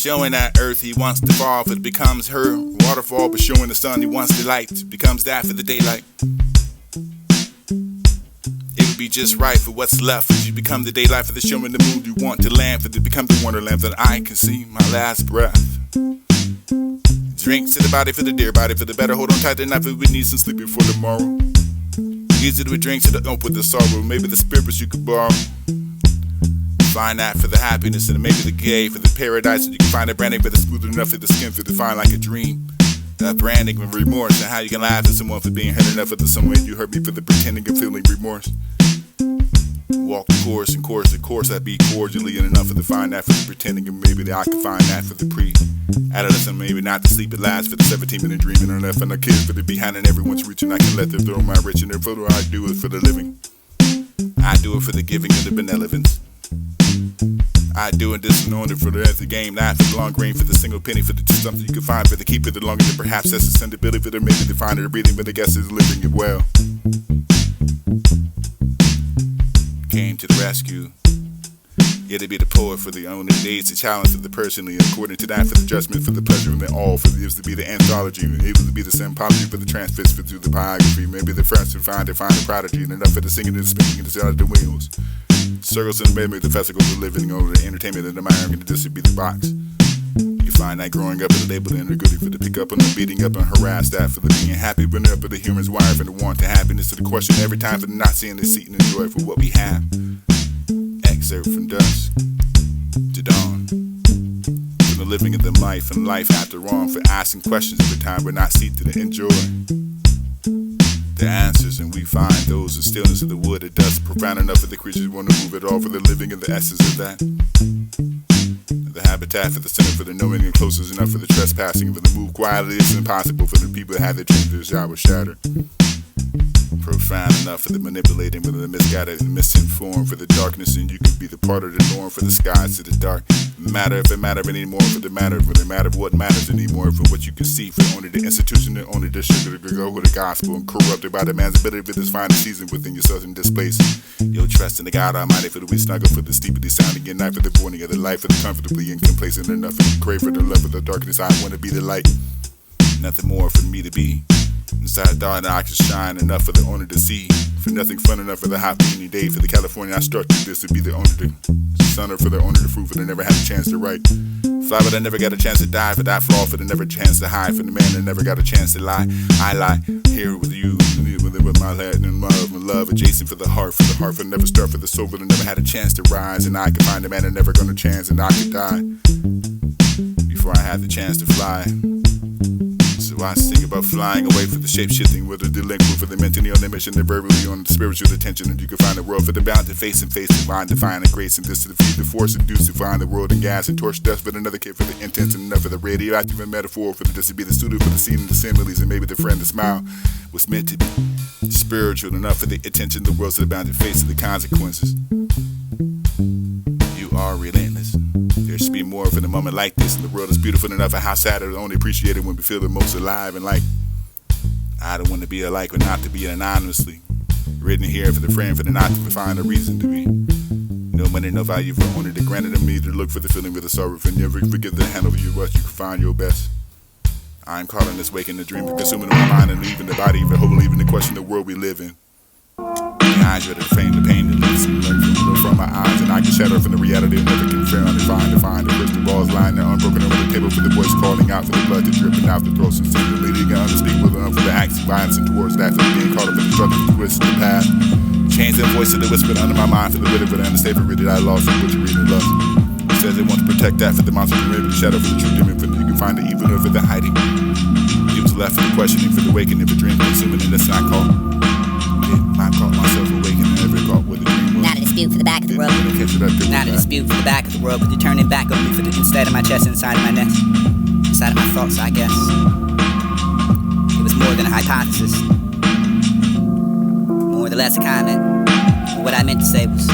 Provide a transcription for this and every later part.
Showing that earth he wants to fall, for it becomes her waterfall. But showing the sun he wants the light, becomes that for the daylight. It would be just right for what's left, as you become the daylight for the showing the moon you want to land, for to become the wonderland that I can see my last breath. Drinks to the body for the dear body, for the better hold on tight tonight, for we need some sleep before tomorrow. Easy to drink to the open with the sorrow, maybe the spirits you could borrow. Find that for the happiness and maybe the gay, for the paradise, and you can find a branding for the smooth enough for the skin, for the fine like a dream. That branding with remorse, and how you can laugh at someone for being hurt enough, for the someone you hurt me for the pretending and feeling remorse. Walk the course and course the course that be cordially and enough for the find that for the pretending, and maybe I can find that for the pre-adolescent, maybe not to sleep at last, for the 17-minute dreaming or left and a kid for the behind and everyone's reaching. I can let them throw my rich in their photo. I do it for the living. I do it for the giving and the benevolence. I do it this in order for the game, not for the long grain, for the single penny, for the something you can find, for the keep it the longer than perhaps that's the sensibility, for the maybe the find it breathing, but the guess is living it well. Came to the rescue. It'd be the poet for the only days, the challenge for the personally, according to that for the judgment, for the pleasure of it all, for the to be the anthology, able to be the sympathy for the transfix, for through the biography, maybe the friends who find the prodigy, and enough for the singing and the speaking and the sound of the wheels. Circles and maybe the festivals of living over the entertainment and the mind, and this would be the box. You find that growing up in the label and the goodie for the pick up and the beating up and harass that for the being happy, bring up of the humor's wire for the want to happiness to the question every time for the not seeing the seat and enjoy for what we have. Excerpt from dusk to dawn. For the living of the life and life after wrong, for asking questions every time we're not seated to enjoy the answers, and we find those in stillness of the wood, the dust profound enough for the creatures want to move it all, for the living and the essence of that. The habitat for the center, for the knowing and closest enough for the trespassing, for the move quietly it's impossible, for the people that have their dreams, their shower shattered. Profound enough for the manipulating, for the misguided and misinformed, for the darkness, and you can be the part of the norm, for the skies to the dark. Matter if it matter anymore, for the matter of what matters anymore, for what you can see, for only the institution and only the sugar to go with the gospel, and corrupted by the man's ability for this fine season within yourself and displaced. You'll trust in the God Almighty for the we snuggle, for the steeply sounding at night, for the morning of the light, for the comfortably and complacent enough, and crave for the love of the darkness. I want to be the light, nothing more for me to be. Inside the dark, I can shine enough for the owner to see. For nothing fun enough for the hot rainy day. For the California I struck through this to be the owner to son, or for the owner to prove, for they never had a chance to write. Fly, but I never got a chance to die. For that flaw, for the never chance to hide. For the man that never got a chance to lie. I lie here with you, with my lad and my love. Adjacent for the heart, for the never start, for the soul, for the never had a chance to rise. And I could find a man that never gonna chance, and I could die before I had the chance to fly. So I sing about flying away for the shape-shifting with the delinquent, for the mentally on the mission, the verbally on the spiritual attention, and you can find the world for the bound to face and face, divine, define and grace, and this to defeat the force induced to find the world and gas and torch dust, but another kid for the intense and enough for the radioactive and metaphor, for this to be the studio for the scene and the similes, and maybe the friend, the smile was meant to be spiritual enough for the attention, the world's bound to face the consequences. You are relentless. There should be more for the moment like this, and the world is beautiful enough, and how sad it is only appreciated when we feel the most alive. And like, I don't want to be alike or not to be anonymously written here for the friend, for the not to find a reason to be. No money, no value for only the granted of me to look for the feeling with the sorrow, and never forget the handle of you what you can find your best. I'm calling this waking the dream, for consuming my mind and leaving the body, for whole leaving the question the world we live in. The eyes are the fame, the pain that leaves me from my eyes, and I can shatter from the reality of never can fail and find the crystal balls lying there unbroken over the table, for the voice calling out for the blood to dripping out the throats and seeing the leading and unspeakable enough for the acts of violence and towards that, for the being caught up in the struggle to twist the path. Change the voice of the whisper under my mind for the wit of it and the statement that I lost and what you really love. It says they want to protect that for the monster, the shadow for the true demon, for you can find the evil for the hiding. It was left for the questioning, for the wakening, for dream consuming, and that's not called. I caught myself awakening every caught with a dream. Not a dispute for the back of the world. Not a dispute for the back of the world, but you're turning back on me for the instead of my chest, inside of my nest, inside of my thoughts, I guess. It was more than a hypothesis, more or less a comment. What I meant to say was,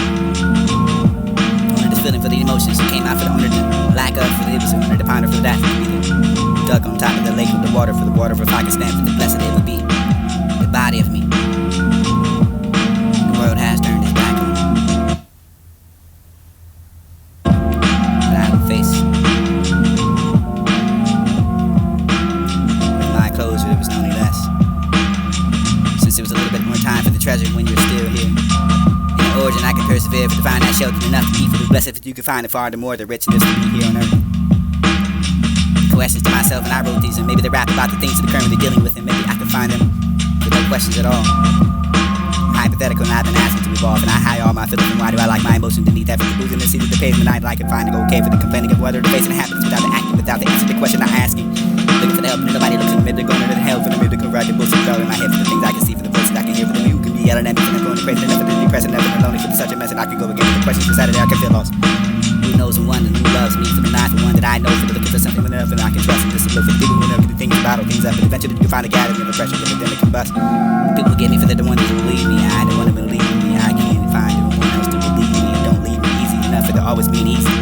wanted this feeling for the emotions that came out for the under the lack of, for the it was under the ponder for the that, for the duck on top of the lake with the water, for the water, for if I could stand for the blessed it would be, the body of me. The world has turned its back on me, but I will face persevere, for to find that shelter enough to eat, for the blessed if you can find it far the more the rich and this to be here on earth. Questions to myself, and I wrote these, and maybe they rap about the things that are currently dealing with, and maybe I can find them with no questions at all. Hypothetical, and I've been asking to evolve, and I hide all my feelings, and why do I like my emotions beneath effort? The booze in the seat of the pavement, I'd like and find it okay for the complaining of whether the facing happens without the acting, without the answer to the question I'm asking. Looking for the help, and nobody looks at me, maybe they're going to the hell for the maybe they can write the bullshit all in my head for the things I can see, for the voices I can hear, for the people who can be yelling at me, for the going to crazy, never to be present, never to lonely, for such a mess, and I can go again with the questions inside of there, I can feel lost. Who knows the one who loves me, for the not the one that I know, for the looking for something enough, and I can trust, and this is look for the people who never get the things about, things up, but eventually you can find a gathering of pressure, but then it combust. The people who get me, for they're the ones who believe me, I don't want to believe me, I can't find anyone else to believe me, and don't leave me easy enough, for they always mean easy.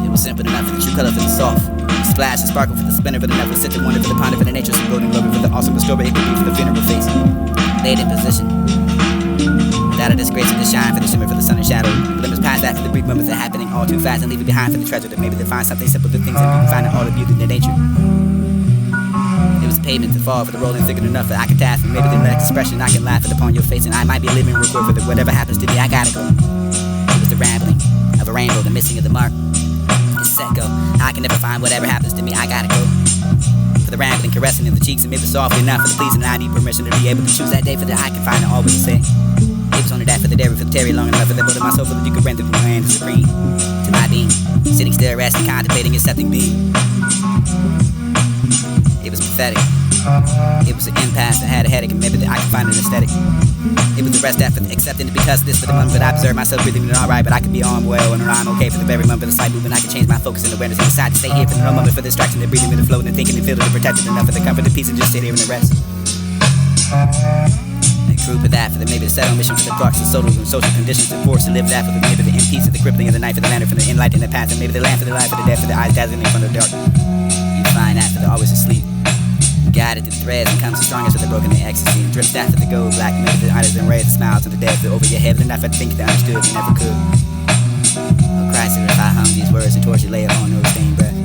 It was simple enough for the true color, for the soft. Splash and sparkle for the spinner, for the never sit to wonder, for the ponder, for the nature, some golden glory, for the awesome story, it could be for the funeral face. Laid in position. Without a disgrace of the shine, for the shimmer, for the sun and shadow. Limits past that, for the brief moments that are happening all too fast, and leave it behind for the treasure, that maybe they find something simple, the things that people find in all the beauty in their nature. It was a pavement to fall, for the rolling figured enough that I could task, and maybe the next expression I can laugh it upon your face, and I might be a living record for the whatever happens to me, I gotta go. It was the rambling of a rainbow, the missing of the mark. It's set go. I can never find whatever happens to me, I gotta go. For the rambling, caressing in the cheeks, and maybe softly enough for the pleasing, and I need permission to be able to choose that day for that I can find it always to say. It was only that for the dairy, for the terry long enough for the boat of my soul, for that you could render the land supreme to my being, sitting still, resting, contemplating, accepting being. It was pathetic. It was an impasse. I had a headache, and maybe I could find an aesthetic. It was the rest effort, accepting it because this for the moment that I observe myself breathing it alright, but I could be on well and I'm okay for the very moment of the slight movement. I can change my focus and awareness and decide to stay here for no moment for the distraction, the breathing, and the flow, and the thinking and feeling, and protected enough for the comfort, the peace, and just sit here and the rest. Group of that for the maybe the set on mission for the crux of social conditions and forced to live that for the maybe the in peace of the crippling of the night for the lantern for the enlight in the past and maybe the lamp for the light for the death for the eyes dazzling in front of the dark. You find that for the always asleep, guided through threads and comes the strongest for the broken in ecstasy and drips that for the gold black maybe the eyes and rays the smiles of the dead feel over your head but enough for the things that understood you never could. Oh Christ, if I hum these words and torture lay upon no stained breath.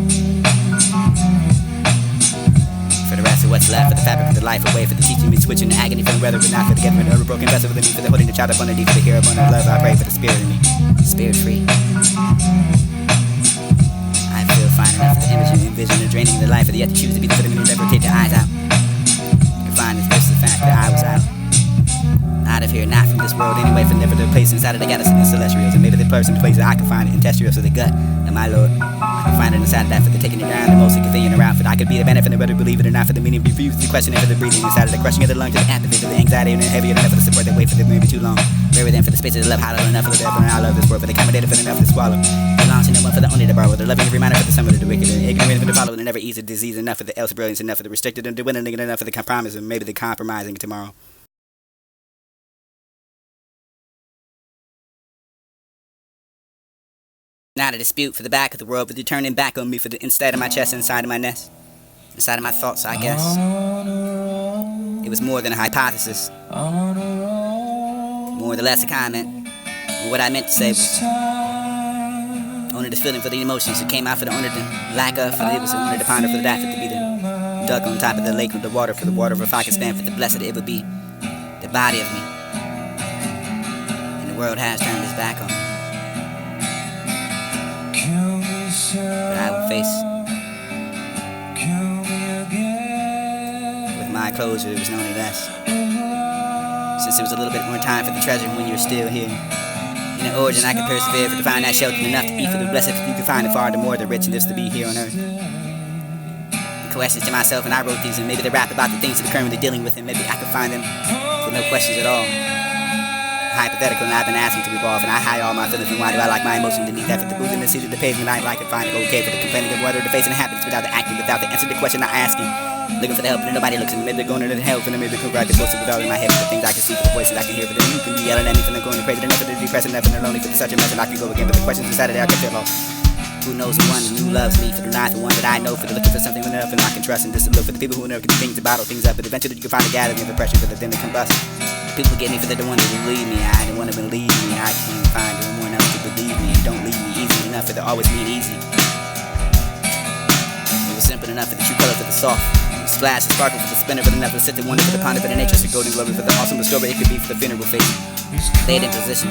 For the rest of what's left, for the fabric of the life away, for the teaching me switching the agony from the weather, but not for the getting rid of a broken vessel, for the need for the holding the child up underneath, for the hero abundant love. I pray for the spirit in me, spirit free. I feel fine enough for the image and envision the draining the life, for the yet to choose to be the vitamin and never take the eyes out. You can find this versus the fact that I was out of here, not from this world anyway, for never the place inside of the galaxy and celestials, and maybe the person, the place that I can find it in terrestrials of the gut, and my Lord. I can find it inside of that for the taking it down, the most convenient around, for I could be the benefit, whether believe it or not, for the meaning of reviews, the questioning for the breathing inside of the crushing of the lungs, of the apathy, for the anxiety, and the heavier than ever, the support that wait for the maybe too long. Very then for the spaces of love, hollow enough for the devil, and I love this world, for the accommodator for the enough to swallow. The launching the one for the only to borrow, the loving reminder for the sum of the wicked, and ignorant for the follow, and never easy disease enough for the else brilliance enough for the restricted, and the winning enough for the compromise, and maybe the compromising tomorrow. Not a dispute for the back of the world, but you turning back on me for the inside of my chest, inside of my nest, inside of my thoughts, I guess. It was more than a hypothesis, more or less a comment. And what I meant to say was only the feeling for the emotions that came out for the under the lack of, for the it was under the ponder for the that for to be the duck on top of the lake with the water for the water of if I could stand for the blessed it would be the body of me. And the world has turned its back on me. But I would face with my closure, it was no any less. Since it was a little bit more time for the treasure when you were still here. In the origin, I could persevere for to find that shelter enough to eat for the blessed. If you could find it far the more the rich and this to be here on earth. The questions to myself, and I wrote these, and maybe they rap about the things that we're currently dealing with, and maybe I could find them with no questions at all. Hypothetical, and I've been asking to evolve, and I hide all my feelings, and why do I like my emotions beneath that? For the booze in the seat of the pavement, I like and find it okay for the complaining of whether the facing happens without the acting, without the answer to the question I'm asking. Looking for the help, and nobody looks at me. Maybe they're going to the hell for the maybe they could write the books with all in my head, for the things I can see, for the voices I can hear, for the you can be yelling at me, for them going to crazy, they're never depressing, never they're lonely, for such a mess, and I can go again, but the questions inside of there I can feel lost. Who knows the one who loves me, for the not the one that I know, for the looking for something enough and I can trust and just to look for the people who never get things to bottle things up, but eventually you can find a gathering of impression for the then they combust. People get me for they're the one that believe me, I don't want to believe me, I can't find anyone else to believe me, and don't leave me easy enough for they always mean easy. It was simple enough for the true color for the soft, splash and sparkle for the spinner, for the never sit to wonder for the ponder for the nature, for golden glory for the awesome story it could be for the funeral face. laid in position.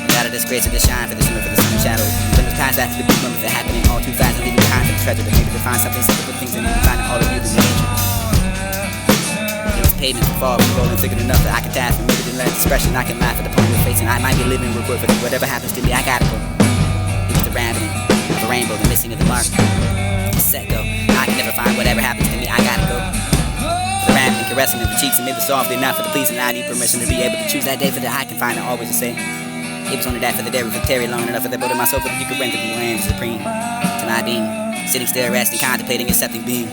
Without a disgrace of the shine for the shimmer for the sun shadow. When the times after the big moments are happening all too fast and leaving behind the treasure. That maybe to find something simple with things and even finding all of you in nature. It was pavement to fall, rolling thicker enough that I could task and maybe in that expression I can laugh at the point you're facing. I might be living real quick, but whatever happens to me, I gotta go. It was the rambling of the rainbow, the missing of the mark. Set go. I can never find whatever happens to me, I gotta go. The rambling, caressing of the cheeks and maybe softly, not for the pleasing. I need permission to be able to choose that day for that I can find it always to say. It was only that for the day we could tarry long enough for the boat of my soul, but you could rent the land supreme. To my being, sitting still, resting, contemplating, accepting being.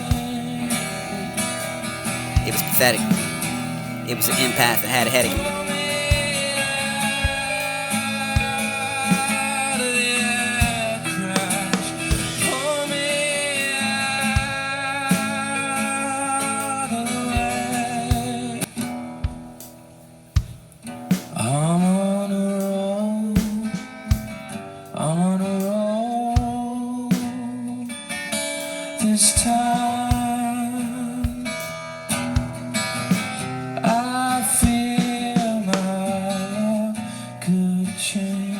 It was pathetic. It was an empath that had a headache. This time I feel my love could change.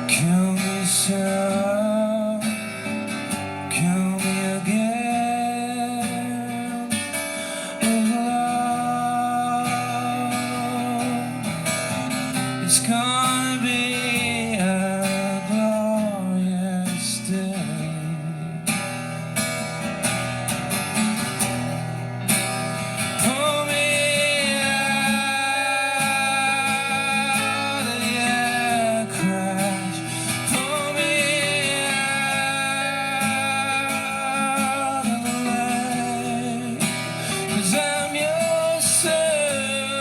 Kill me some, kill me again with love. It's gonna be a glorious day. Pull me out of the air crash. Pull me out of the lake. 'Cause I'm your superhero.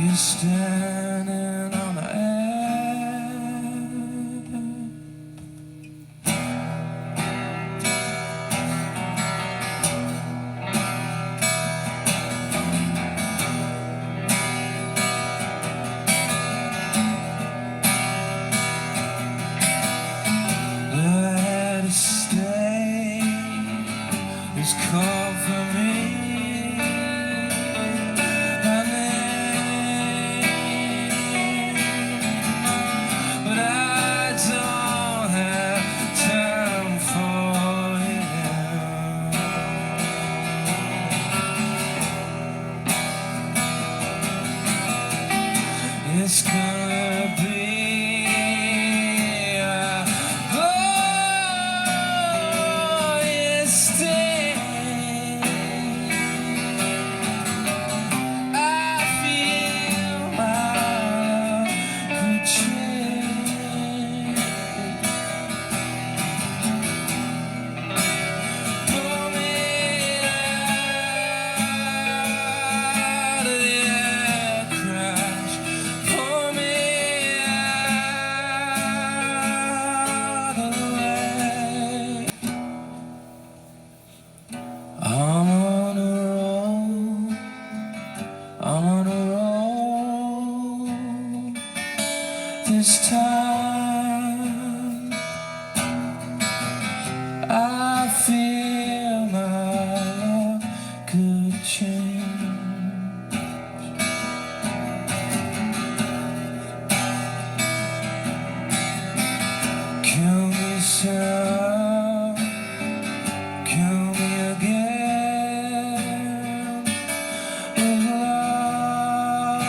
You're standing on the edge. I had to stay. It's called for me. But I don't have time for you. It's gonna be a glorious day. I feel my love could change. Pull me out of the air crash. Pull me out of the lake. I'm on a roll. I'm on a roll. This time I feel my love could change. Kill me some, kill me again with love.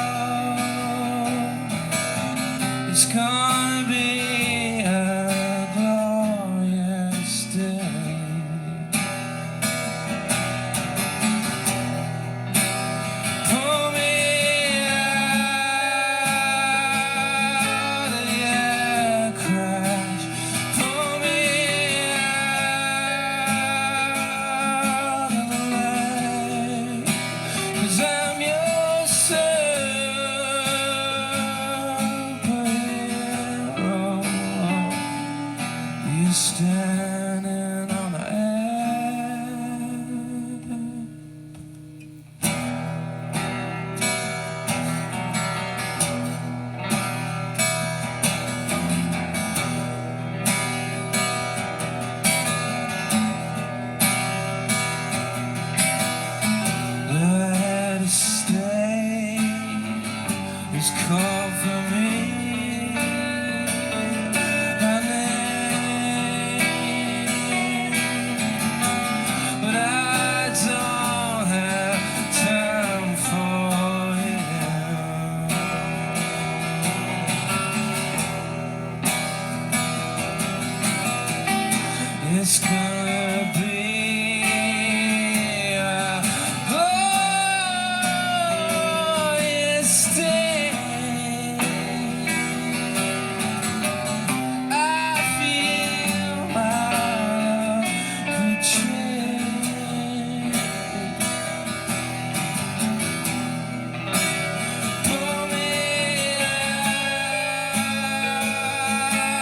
It's gonna be a glorious day. Pull me out of the air crash. Pull me out of the lake. 'Cause I'm your superhero. You're standing on the edge. It's gonna be a glorious day. I feel my love could change. Pull me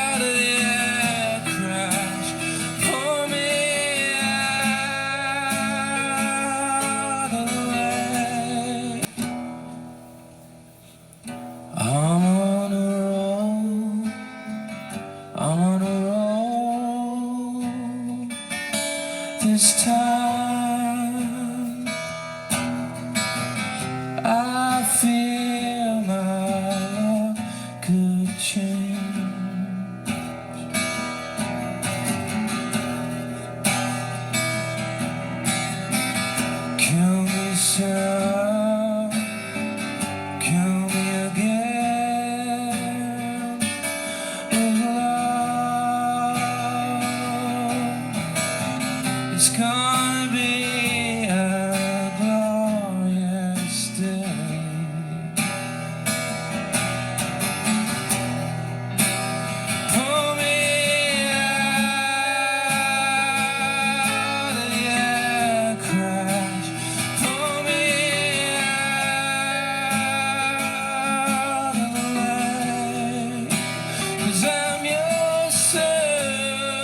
out of the air crash. Pull me out of the way. I'm on a roll. I'm on a roll. This time I feel my love could change. Kill me, Sarah. Kill me again with love. It's gonna be a glorious day. Pull me out of the air crash. Pull me out of the way. 'Cause I'm your superhero.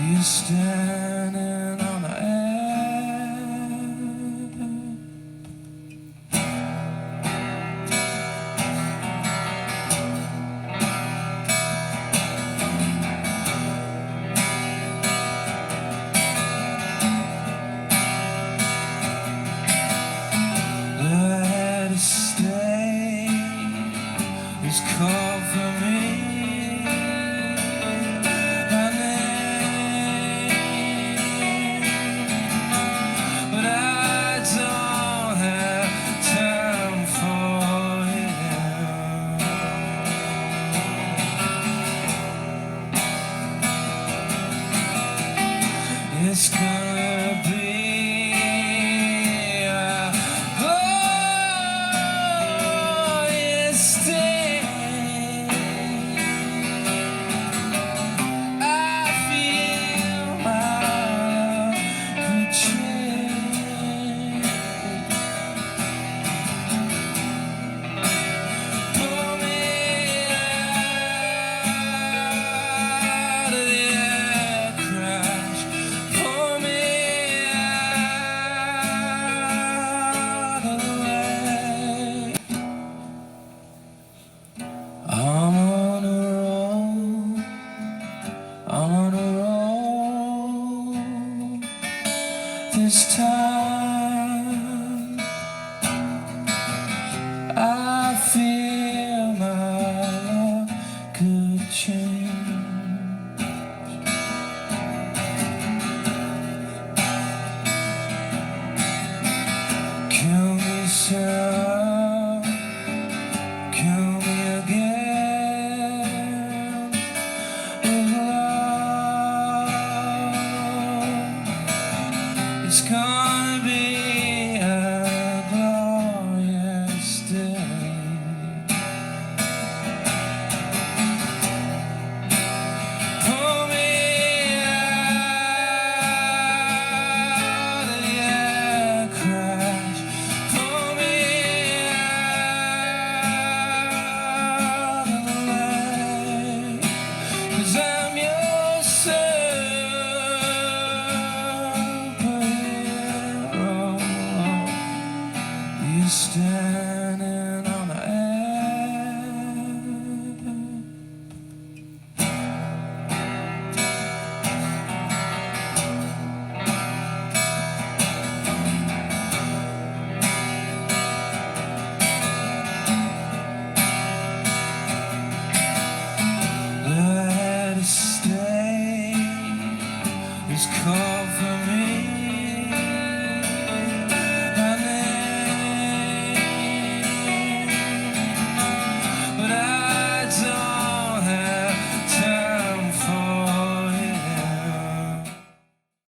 You're standing on my edge. I had to stay. It's called for me. My name. But I don't have time for you. It's gonna be a glorious day. I feel my love could change. Pull me out of the air crash. Pull me out of the way. I'm on a roll. I'm on a roll. This time I feel my love could change. Kill me, Sarah. Kill me again with love. It's gonna be a glorious day. Pull me out of the air crash. Pull me out of the way. 'Cause I'm your superhero. You stand